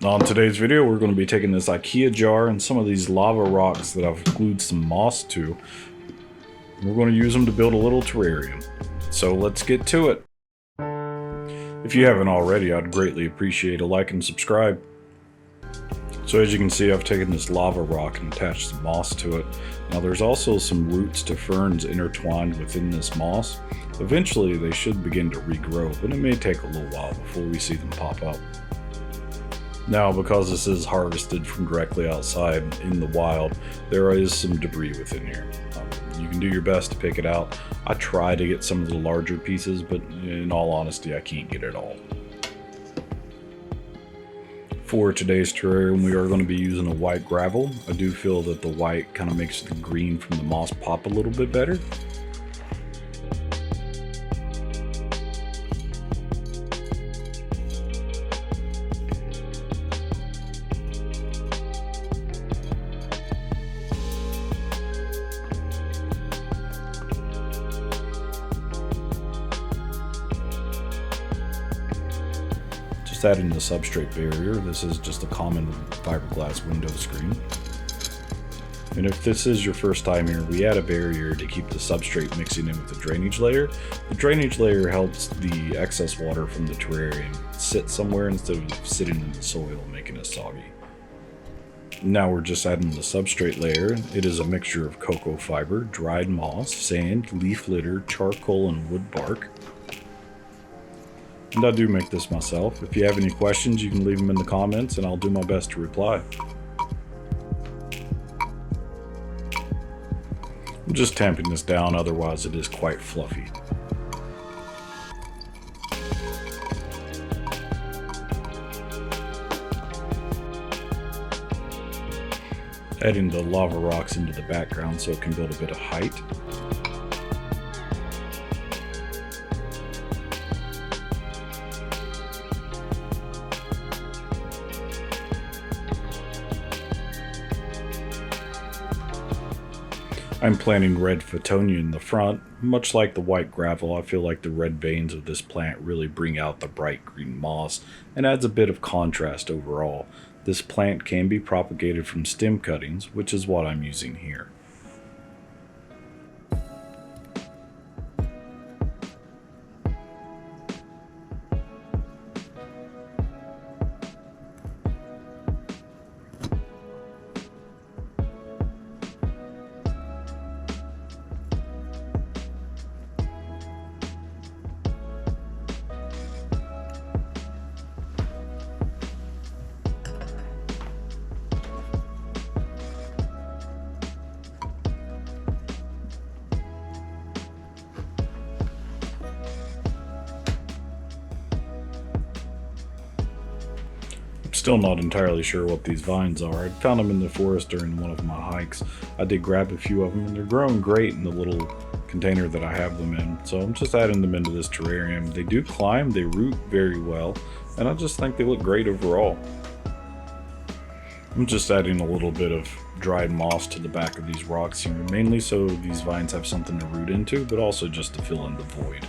On today's video, we're going to be taking this Ikea jar and some of these lava rocks that I've glued some moss to. We're going to use them to build a little terrarium. So let's get to it. If you haven't already, I'd greatly appreciate a like and subscribe. So as you can see, I've taken this lava rock and attached some moss to it. Now there's also some roots to ferns intertwined within this moss. Eventually they should begin to regrow, but it may take a little while before we see them pop up. Now, because this is harvested from directly outside in the wild, there is some debris within here. You can do your best to pick it out. I try to get some of the larger pieces, but in all honesty, I can't get it all. For today's terrarium, we are going to be using a white gravel. I do feel that the white kind of makes the green from the moss pop a little bit better. Adding the substrate barrier. This is just a common fiberglass window screen. And if this is your first time here, we add a barrier to keep the substrate mixing in with the drainage layer. The drainage layer helps the excess water from the terrarium sit somewhere instead of sitting in the soil, making it soggy. Now we're just adding the substrate layer. It is a mixture of cocoa fiber, dried moss, sand, leaf litter, charcoal, and wood bark. And I do make this myself. If you have any questions, you can leave them in the comments and I'll do my best to reply. I'm just tamping this down, otherwise it is quite fluffy. Adding the lava rocks into the background so it can build a bit of height. I'm planting red Fittonia in the front. Much like the white gravel, I feel like the red veins of this plant really bring out the bright green moss and adds a bit of contrast overall. This plant can be propagated from stem cuttings, which is what I'm using here. Still not entirely sure what these vines are. I found them in the forest during one of my hikes. I did grab a few of them and they're growing great in the little container that I have them in. So I'm just adding them into this terrarium. They do climb, they root very well, and I just think they look great overall. I'm just adding a little bit of dried moss to the back of these rocks here, mainly so these vines have something to root into, but also just to fill in the void.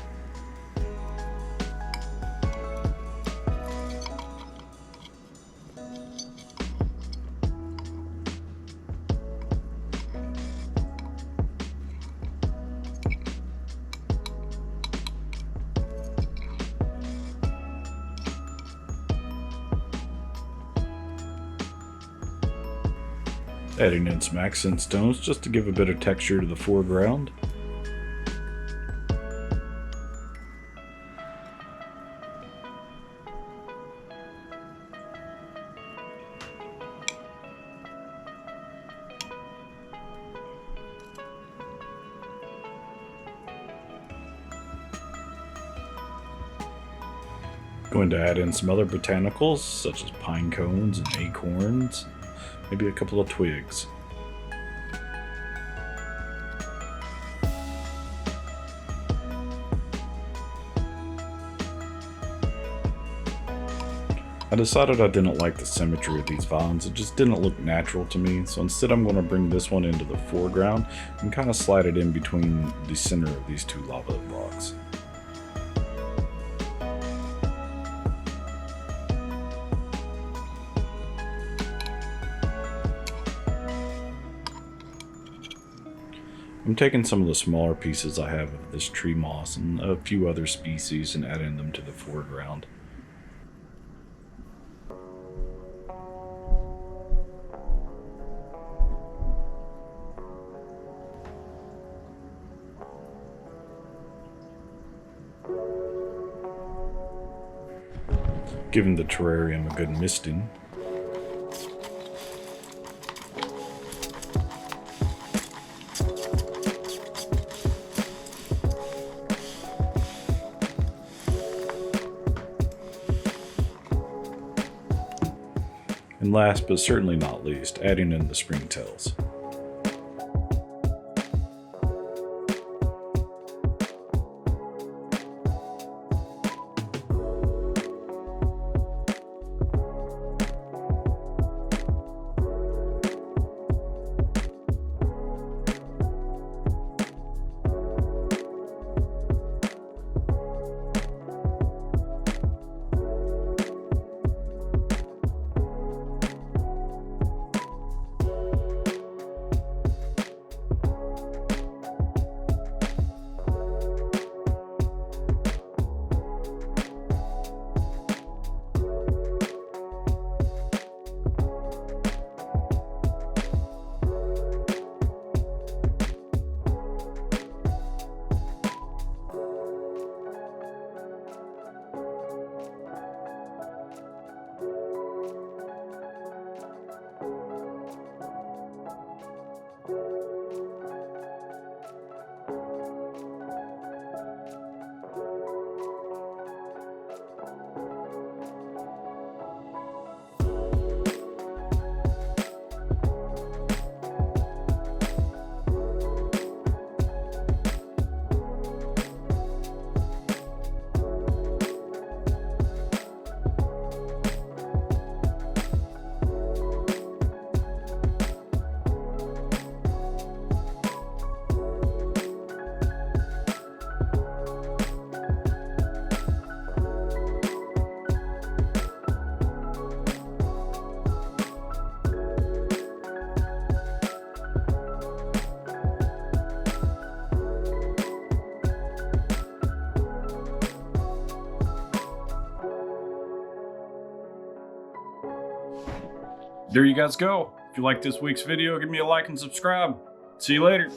Adding in some accent stones just to give a bit of texture to the foreground. Going to add in some other botanicals such as pine cones and acorns. Maybe a couple of twigs. I decided I didn't like the symmetry of these vines. It just didn't look natural to me, so instead I'm going to bring this one into the foreground and kind of slide it in between the center of these two lava rocks. I'm taking some of the smaller pieces I have of this tree moss and a few other species and adding them to the foreground. Giving the terrarium a good misting. And last but certainly not least, adding in the springtails. There you guys go. If you like this week's video, give me a like and subscribe. See you later.